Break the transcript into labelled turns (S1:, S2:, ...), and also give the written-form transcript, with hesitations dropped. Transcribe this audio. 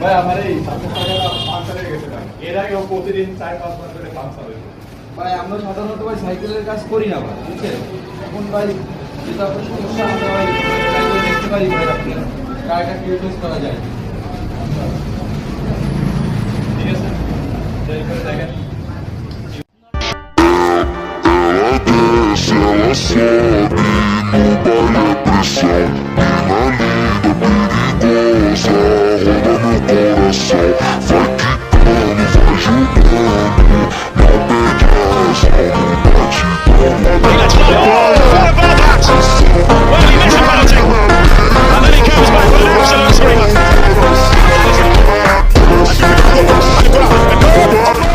S1: ভাই আমার এই 700 টাকা পাংচার হয়ে গেছে ভাই। এর আগে ও প্রতিদিন 4-5 বার করে পাংচার হইতো।
S2: ভাই আমরা সাধারণত ভাই সাইকেলের কাজ করি না ভাই, বুঝছেন? এখন ভাই যেটা আপনার সমস্যা আমরা ভাই ট্রাই করে দেখতে পারি ভাই আপনি গাড়িটা কি ইউজ করা যায়।
S1: ঠিক আছে, ট্রাই করে দেখেন।
S3: Ela sobe no baile pressão, mina linda, perigosa, roda meu coração. Vai quicando, vai jogando, não perde a razão, no batidão.
S4: Well, he missed a penalty, and then he comes back with an absolute screamer.
S3: Ela sobe som, mina linda, meu coração.